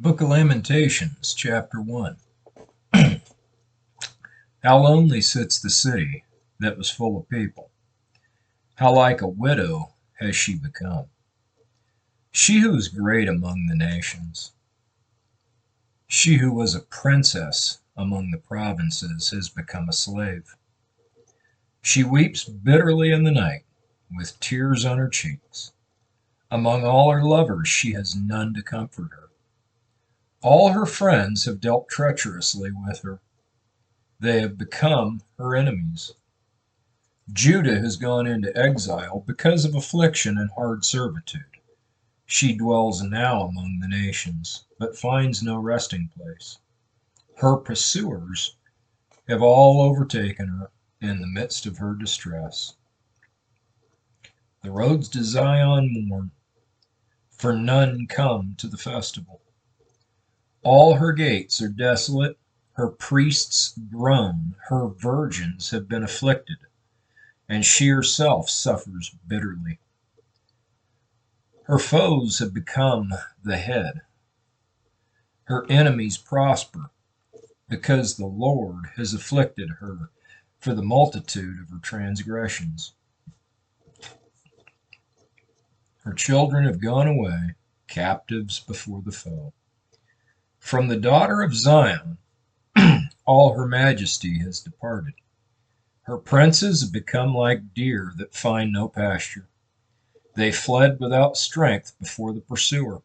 The Book of Lamentations, Chapter 1. How lonely sits the city that was full of people. How like a widow has she become. She who is great among the nations. She who was a princess among the provinces has become a slave. She weeps bitterly in the night, with tears on her cheeks. Among all her lovers she has none to comfort her. All her friends have dealt treacherously with her. They have become her enemies. Judah has gone into exile because of affliction and hard servitude. She dwells now among the nations, but finds no resting place. Her pursuers have all overtaken her in the midst of her distress. The roads to Zion mourn, for none come to the festival. All her gates are desolate, her priests groan, her virgins have been afflicted, and she herself suffers bitterly. Her foes have become the head. Her enemies prosper, because the Lord has afflicted her for the multitude of her transgressions. Her children have gone away, captives before the foe. From the daughter of Zion, all her majesty has departed. Her princes have become like deer that find no pasture. They fled without strength before the pursuer.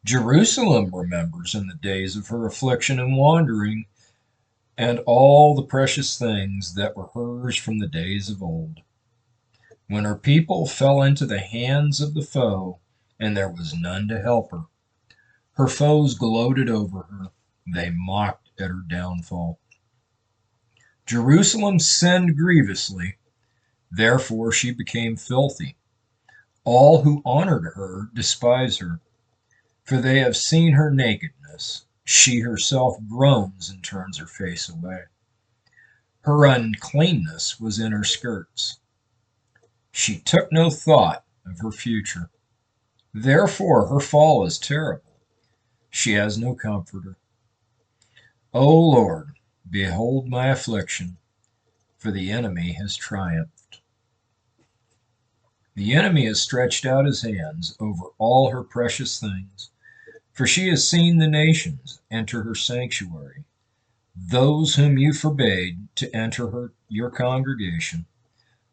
Jerusalem remembers in the days of her affliction and wandering, and all the precious things that were hers from the days of old, when her people fell into the hands of the foe, and there was none to help her. Her foes gloated over her. They mocked at her downfall. Jerusalem sinned grievously, therefore she became filthy. All who honored her despise her, for they have seen her nakedness. She herself groans and turns her face away. Her uncleanness was in her skirts. She took no thought of her future. Therefore her fall is terrible. She has no comforter. O Lord, behold my affliction, for the enemy has triumphed. The enemy has stretched out his hands over all her precious things, for she has seen the nations enter her sanctuary, those whom you forbade to enter your congregation.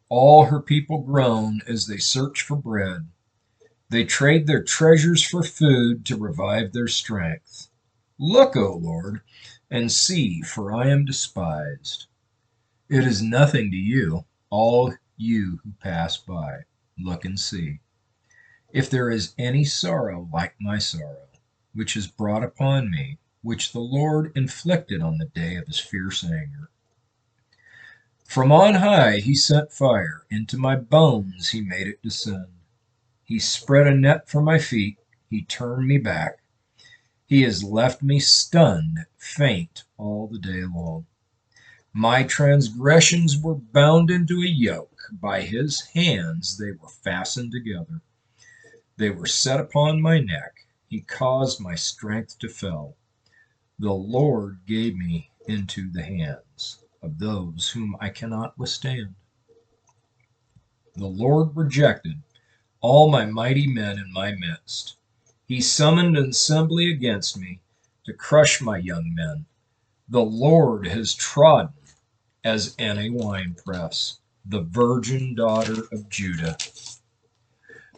All her people groan as they search for bread. They trade their treasures for food to revive their strength. Look, O Lord, and see, for I am despised. It is nothing to you, all you who pass by. Look and see. If there is any sorrow like my sorrow, which is brought upon me, which the Lord inflicted on the day of his fierce anger. From on high he sent fire, into my bones he made it descend. He spread a net for my feet, he turned me back. He has left me stunned, faint all the day long. My transgressions were bound into a yoke. By his hands they were fastened together. They were set upon my neck. He caused my strength to fail. The Lord gave me into the hands of those whom I cannot withstand. The Lord rejected all my mighty men in my midst. He summoned an assembly against me to crush my young men. The Lord has trodden as in a winepress the virgin daughter of Judah.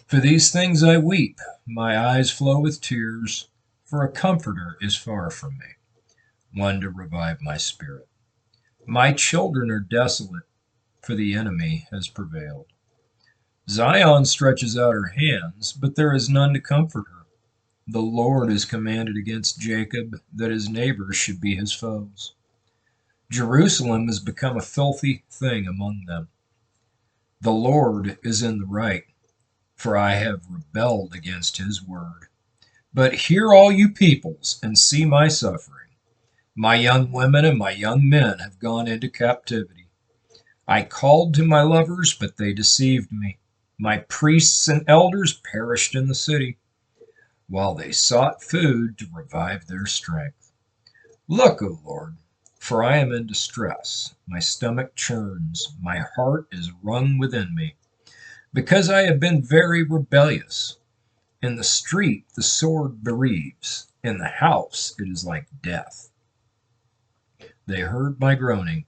For these things I weep, my eyes flow with tears, for a comforter is far from me, one to revive my spirit. My children are desolate, for the enemy has prevailed. Zion stretches out her hands, but there is none to comfort her. The Lord has commanded against Jacob that his neighbors should be his foes. Jerusalem has become a filthy thing among them. The Lord is in the right, for I have rebelled against his word. But hear all you peoples, and see my suffering. My young women and my young men have gone into captivity. I called to my lovers, but they deceived me. My priests and elders perished in the city. while they sought food to revive their strength. Look, O Lord, for I am in distress. My stomach churns, my heart is wrung within me, because I have been very rebellious. In the street the sword bereaves, in the house it is like death. They heard my groaning,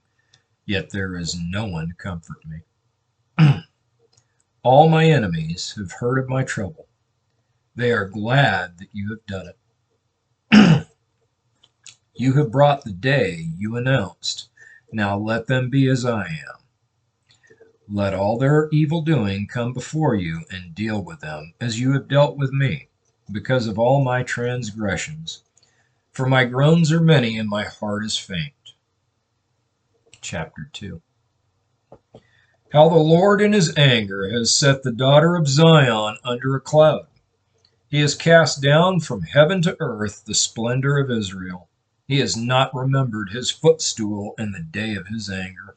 yet there is no one to comfort me. All my enemies have heard of my trouble. They are glad that you have done it. You have brought the day you announced. Now let them be as I am. Let all their evil doing come before you, and deal with them as you have dealt with me, because of all my transgressions. For my groans are many, and my heart is faint. Chapter 2. How the Lord in his anger has set the daughter of Zion under a cloud. He has cast down from heaven to earth the splendor of Israel. He has not remembered his footstool in the day of his anger.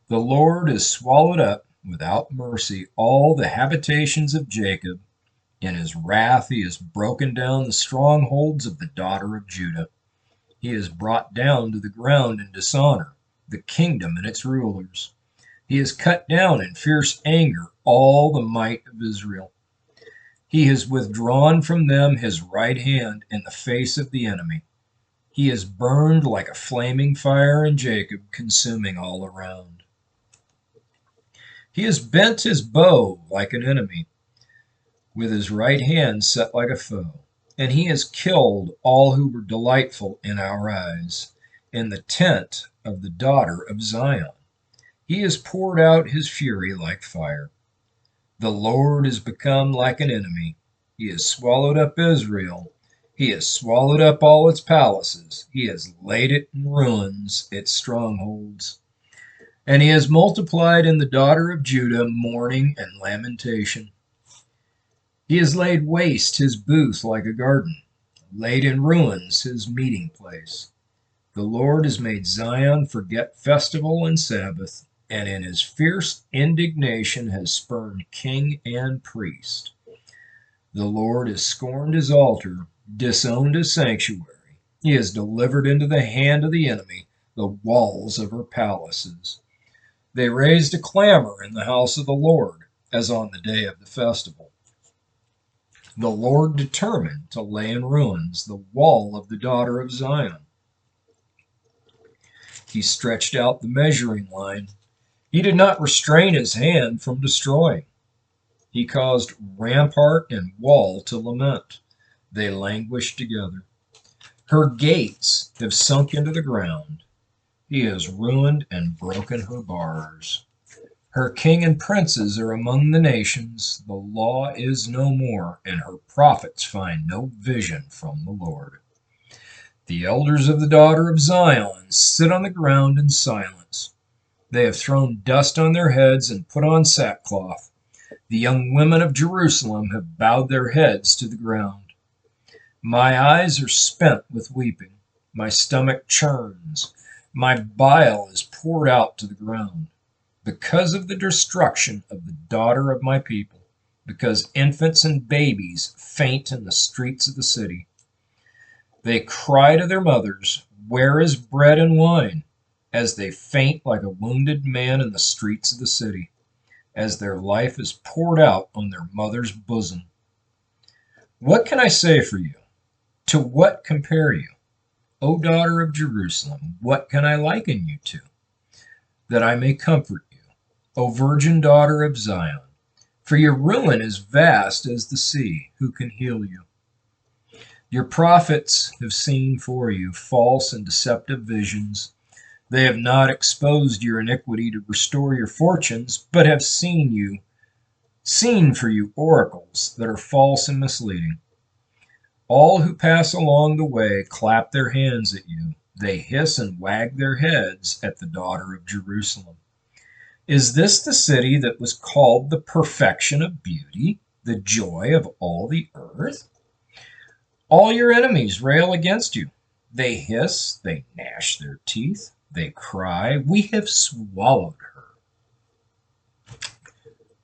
The Lord has swallowed up without mercy all the habitations of Jacob. In his wrath he has broken down the strongholds of the daughter of Judah. He has brought down to the ground in dishonor the kingdom and its rulers. He has cut down in fierce anger all the might of Israel. He has withdrawn from them his right hand in the face of the enemy. He is burned like a flaming fire in Jacob, consuming all around. He has bent his bow like an enemy, with his right hand set like a foe. And he has killed all who were delightful in our eyes, in the tent of the daughter of Zion. He has poured out his fury like fire. The Lord is become like an enemy. He has swallowed up Israel. He has swallowed up all its palaces. He has laid it in ruins, its strongholds. And he has multiplied in the daughter of Judah mourning and lamentation. He has laid waste his booth like a garden, laid in ruins his meeting place. The Lord has made Zion forget festival and Sabbath, and in his fierce indignation has spurned king and priest. The Lord has scorned his altar, disowned his sanctuary. He has delivered into the hand of the enemy the walls of her palaces. They raised a clamor in the house of the Lord, as on the day of the festival. The Lord determined to lay in ruins the wall of the daughter of Zion. He stretched out the measuring line. He did not restrain his hand from destroying. He caused rampart and wall to lament. They languished together. Her gates have sunk into the ground. He has ruined and broken her bars. Her king and princes are among the nations. The law is no more, and her prophets find no vision from the Lord. The elders of the daughter of Zion sit on the ground in silence. They have thrown dust on their heads and put on sackcloth. The young women of Jerusalem have bowed their heads to the ground. My eyes are spent with weeping. My stomach churns. My bile is poured out to the ground, because of the destruction of the daughter of my people, because infants and babies faint in the streets of the city. They cry to their mothers, "Where is bread and wine?" as they faint like a wounded man in the streets of the city, as their life is poured out on their mother's bosom. What can I say for you? To what compare you? O daughter of Jerusalem, what can I liken you to, that I may comfort you, O virgin daughter of Zion? For your ruin is vast as the sea. Who can heal you? Your prophets have seen for you false and deceptive visions. They have not exposed your iniquity to restore your fortunes, but have seen for you oracles that are false and misleading. All who pass along the way clap their hands at you. They hiss and wag their heads at the daughter of Jerusalem. Is this the city that was called the perfection of beauty, the joy of all the earth? All your enemies rail against you. They hiss, they gnash their teeth, they cry, "We have swallowed her."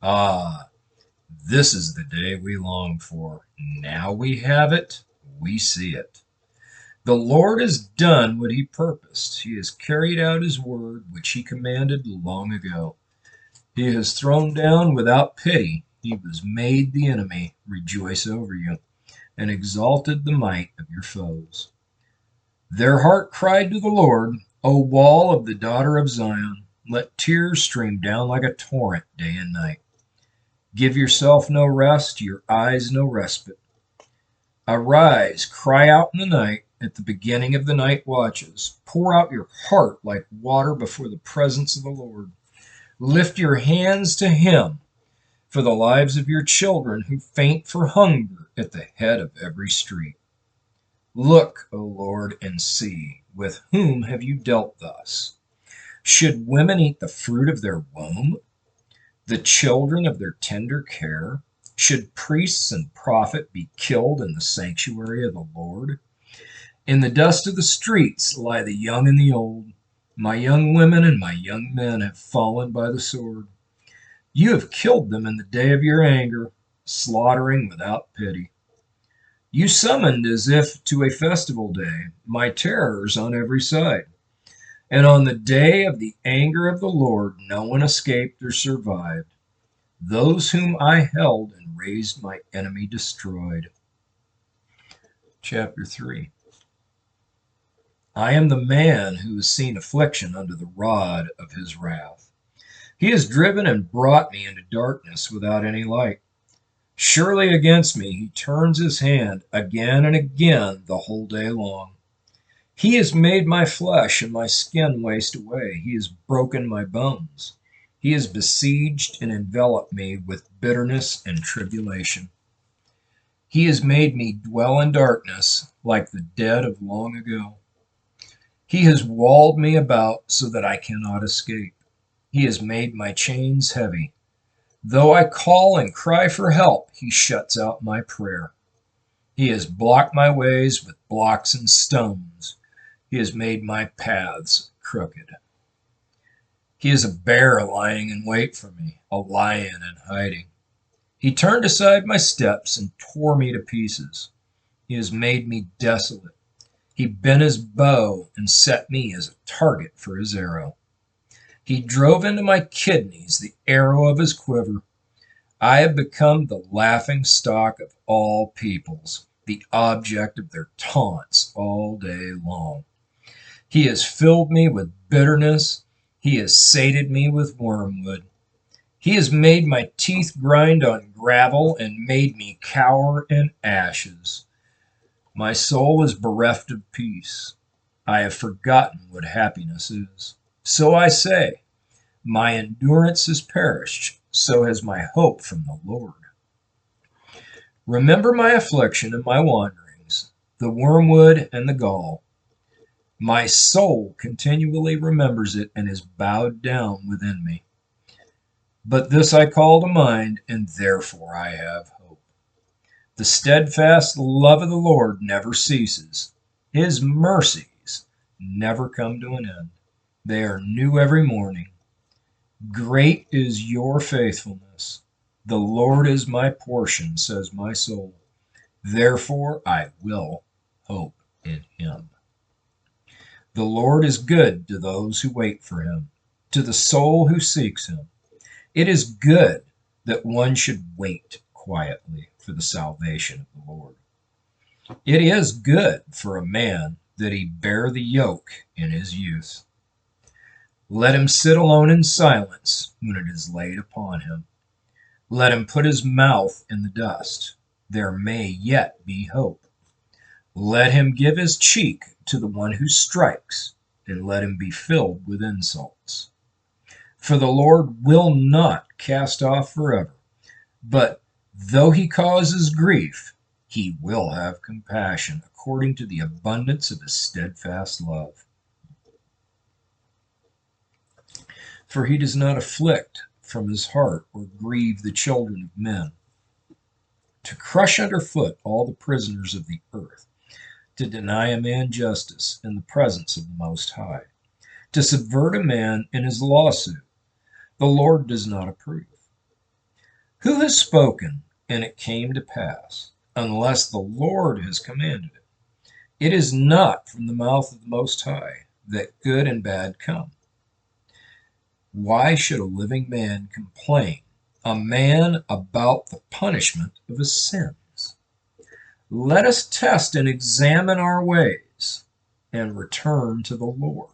Ah, This is the day we long for. Now we have it, we see it. The Lord has done what he purposed. He has carried out his word, which he commanded long ago. He has thrown down without pity. He has made the enemy rejoice over you, and exalted the might of your foes. Their heart cried to the Lord, O wall of the daughter of Zion, let tears stream down like a torrent day and night. Give yourself no rest, your eyes no respite. Arise, cry out in the night, at the beginning of the night watches. Pour out your heart like water before the presence of the Lord. Lift your hands to him for the lives of your children who faint for hunger at the head of every street. Look, O Lord, and see, with whom have you dealt thus? Should women eat the fruit of their womb, the children of their tender care? Should priests and prophet be killed in the sanctuary of the Lord? In the dust of the streets lie the young and the old. My young women and my young men have fallen by the sword. You have killed them in the day of your anger, slaughtering without pity. You summoned as if to a festival day my terrors on every side. And on the day of the anger of the Lord, no one escaped or survived. Those whom I held and raised my enemy destroyed. Chapter 3. I am the man who has seen affliction under the rod of his wrath. He has driven and brought me into darkness without any light. Surely against me he turns his hand again and again the whole day long. He has made my flesh and my skin waste away. He has broken my bones. He has besieged and enveloped me with bitterness and tribulation. He has made me dwell in darkness like the dead of long ago. He has walled me about so that I cannot escape. He has made my chains heavy. Though I call and cry for help, he shuts out my prayer. He has blocked my ways with blocks and stones. He has made my paths crooked. He is a bear lying in wait for me, a lion in hiding. He turned aside my steps and tore me to pieces. He has made me desolate. He bent his bow and set me as a target for his arrow. He drove into my kidneys the arrow of his quiver. I have become the laughing stock of all peoples, the object of their taunts all day long. He has filled me with bitterness. He has sated me with wormwood. He has made my teeth grind on gravel and made me cower in ashes. My soul is bereft of peace. I have forgotten what happiness is. So I say, my endurance has perished, so has my hope from the Lord. Remember my affliction and my wanderings, the wormwood and the gall. My soul continually remembers it and is bowed down within me. But this I call to mind, and therefore I have hope. The steadfast love of the Lord never ceases. His mercies never come to an end. They are new every morning. Great is your faithfulness. The Lord is my portion, says my soul. Therefore I will hope in him. The Lord is good to those who wait for him, to the soul who seeks him. It is good that one should wait quietly for the salvation of the Lord. It is good for a man that he bear the yoke in his youth. Let him sit alone in silence when it is laid upon him. Let him put his mouth in the dust. There may yet be hope. Let him give his cheek to the one who strikes, and let him be filled with insults. For the Lord will not cast off forever, but though he causes grief, he will have compassion according to the abundance of his steadfast love. For he does not afflict from his heart or grieve the children of men, to crush underfoot all the prisoners of the earth, to deny a man justice in the presence of the Most High, to subvert a man in his lawsuit. The Lord does not approve. Who has spoken, and it came to pass, unless the Lord has commanded it? It is not from the mouth of the Most High that good and bad come. Why should a living man complain, a man about the punishment of his sins? Let us test and examine our ways and return to the Lord.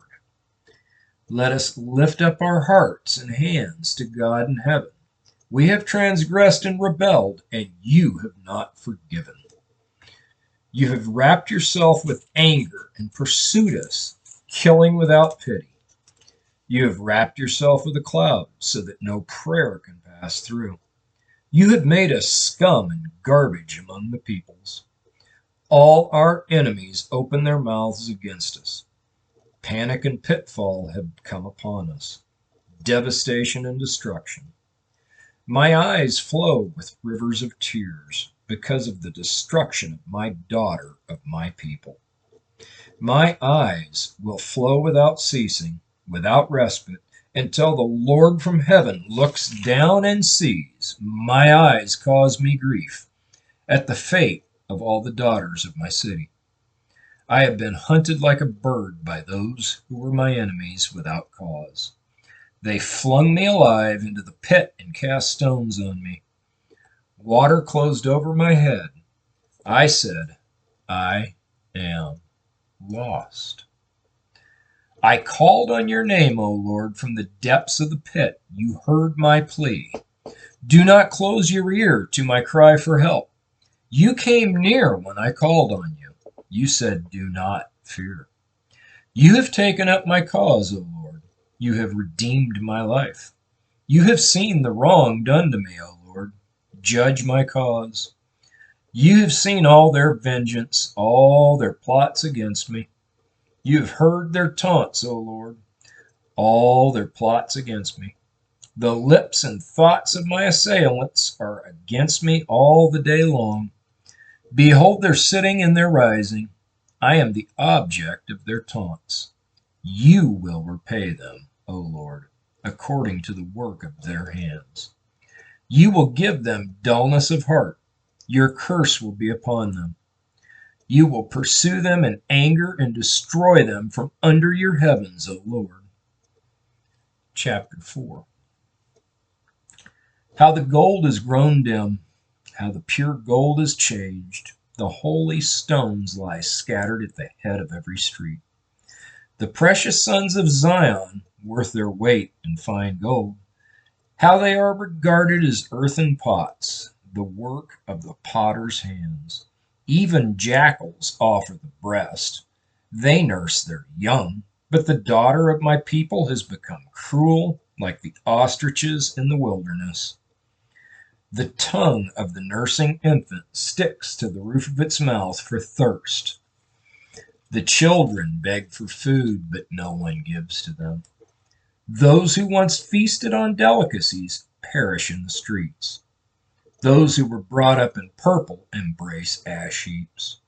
Let us lift up our hearts and hands to God in heaven. We have transgressed and rebelled, and you have not forgiven. You have wrapped yourself with anger and pursued us, killing without pity. You have wrapped yourself with a cloud so that no prayer can pass through. You have made us scum and garbage among the peoples. All our enemies open their mouths against us. Panic and pitfall have come upon us, devastation and destruction. My eyes flow with rivers of tears because of the destruction of my daughter, of my people. My eyes will flow without ceasing, without respite, until the Lord from heaven looks down and sees. My eyes cause me grief at the fate of all the daughters of my city. I have been hunted like a bird by those who were my enemies without cause. They flung me alive into the pit and cast stones on me. Water closed over my head. I said, I am lost. I called on your name, O Lord, from the depths of the pit. You heard my plea. Do not close your ear to my cry for help. You came near when I called on you. You said, do not fear. You have taken up my cause, O Lord. You have redeemed my life. You have seen the wrong done to me, O Lord. Judge my cause. You have seen all their vengeance, all their plots against me. You have heard their taunts, O Lord, all their plots against me. The lips and thoughts of my assailants are against me all the day long. Behold their sitting and their rising. I am the object of their taunts. You will repay them, O Lord, according to the work of their hands. You will give them dullness of heart. Your curse will be upon them. You will pursue them in anger and destroy them from under your heavens, O Lord. Chapter 4. How the gold is grown dim, how the pure gold is changed. The holy stones lie scattered at the head of every street. The precious sons of Zion, worth their weight in fine gold, how they are regarded as earthen pots, the work of the potter's hands. Even jackals offer the breast. They nurse their young, but the daughter of my people has become cruel, like the ostriches in the wilderness. The tongue of the nursing infant sticks to the roof of its mouth for thirst. The children beg for food, but no one gives to them. Those who once feasted on delicacies perish in the streets. Those who were brought up in purple embrace ash heaps.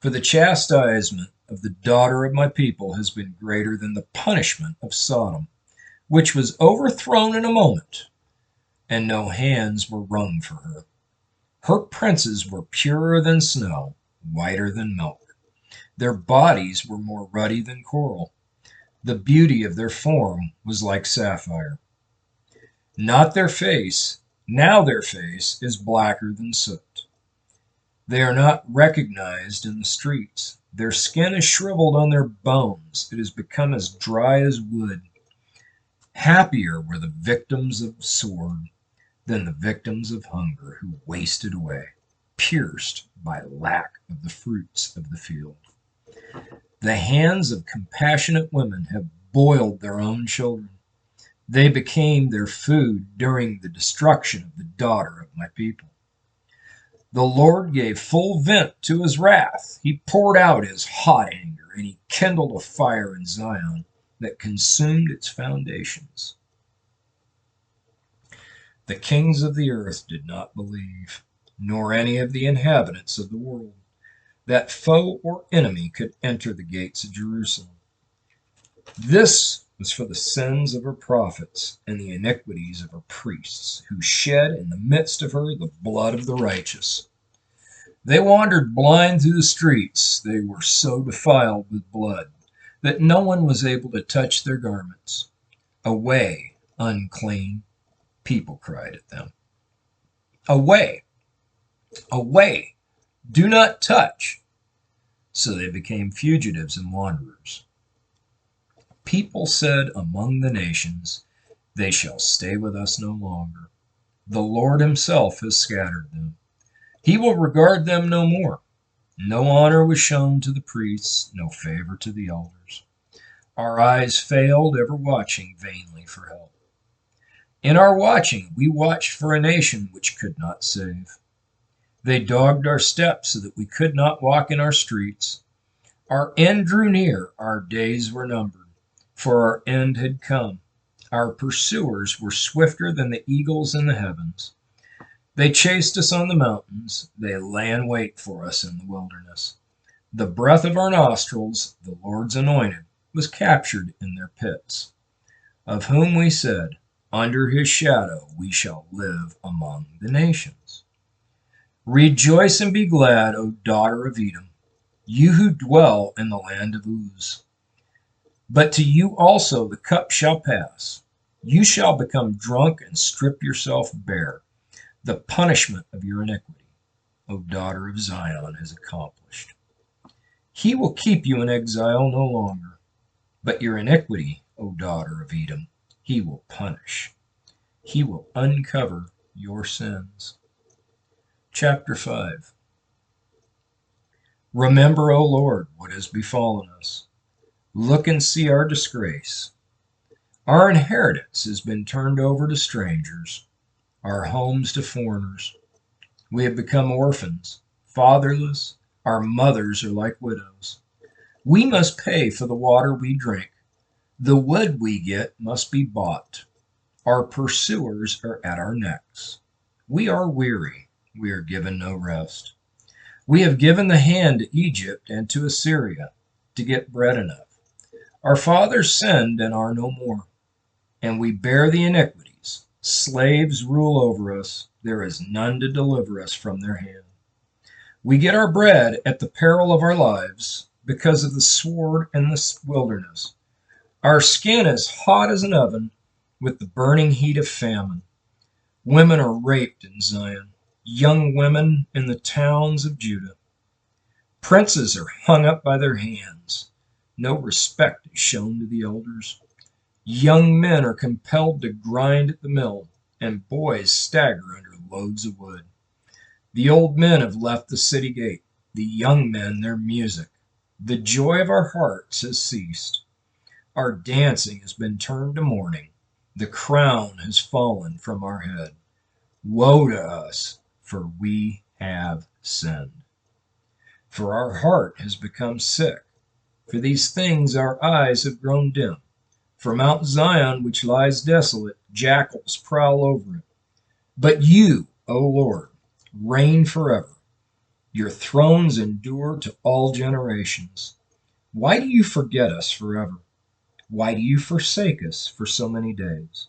For the chastisement of the daughter of my people has been greater than the punishment of Sodom, which was overthrown in a moment, and no hands were wrung for her. Her princes were purer than snow, whiter than milk. Their bodies were more ruddy than coral. The beauty of their form was like sapphire. Not their face, now their face is blacker than soot. They are not recognized in the streets. Their skin is shriveled on their bones. It has become as dry as wood. Happier were the victims of sword than the victims of hunger who wasted away, pierced by lack of the fruits of the field. The hands of compassionate women have boiled their own children. They became their food during the destruction of the daughter of my people. The Lord gave full vent to his wrath. He poured out his hot anger, and he kindled a fire in Zion that consumed its foundations. The kings of the earth did not believe, nor any of the inhabitants of the world, that foe or enemy could enter the gates of Jerusalem. This was for the sins of her prophets and the iniquities of her priests, who shed in the midst of her the blood of the righteous. They wandered blind through the streets. They were so defiled with blood that no one was able to touch their garments. Away, unclean, people cried at them. Away, away, do not touch. So they became fugitives and wanderers. People said among the nations, they shall stay with us no longer. The Lord himself has scattered them. He will regard them no more. No honor was shown to the priests, no favor to the elders. Our eyes failed, ever watching vainly for help. In our watching, we watched for a nation which could not save. They dogged our steps so that we could not walk in our streets. Our end drew near, our days were numbered, for our end had come. Our pursuers were swifter than the eagles in the heavens. They chased us on the mountains. They lay in wait for us in the wilderness. The breath of our nostrils, the Lord's anointed, was captured in their pits, of whom we said, under his shadow we shall live among the nations. Rejoice and be glad, O daughter of Edom, you who dwell in the land of Uz. But to you also the cup shall pass. You shall become drunk and strip yourself bare. The punishment of your iniquity, O daughter of Zion, is accomplished. He will keep you in exile no longer, but your iniquity, O daughter of Edom, he will punish. He will uncover your sins. Chapter 5. Remember, O Lord, what has befallen us. Look and see our disgrace. Our inheritance has been turned over to strangers, our homes to foreigners. We have become orphans, fatherless. Our mothers are like widows. We must pay for the water we drink. The wood we get must be bought. Our pursuers are at our necks. We are weary. We are given no rest. We have given the hand to Egypt and to Assyria to get bread enough. Our fathers sinned and are no more, and we bear the iniquities. Slaves rule over us. There is none to deliver us from their hand. We get our bread at the peril of our lives because of the sword and the wilderness. Our skin is hot as an oven with the burning heat of famine. Women are raped in Zion, young women in the towns of Judah. Princes are hung up by their hands. No respect is shown to the elders. Young men are compelled to grind at the mill, and boys stagger under loads of wood. The old men have left the city gate, the young men their music. The joy of our hearts has ceased. Our dancing has been turned to mourning. The crown has fallen from our head. Woe to us, for we have sinned. For our heart has become sick. For these things our eyes have grown dim. For Mount Zion, which lies desolate, jackals prowl over it. But you, O Lord, reign forever. Your thrones endure to all generations. Why do you forget us forever? Why do you forsake us for so many days?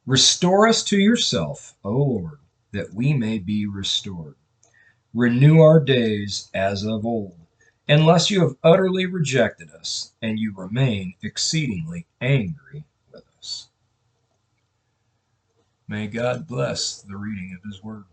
Restore us to yourself, O Lord, that we may be restored. Renew our days as of old, unless you have utterly rejected us and you remain exceedingly angry with us. May God bless the reading of his word.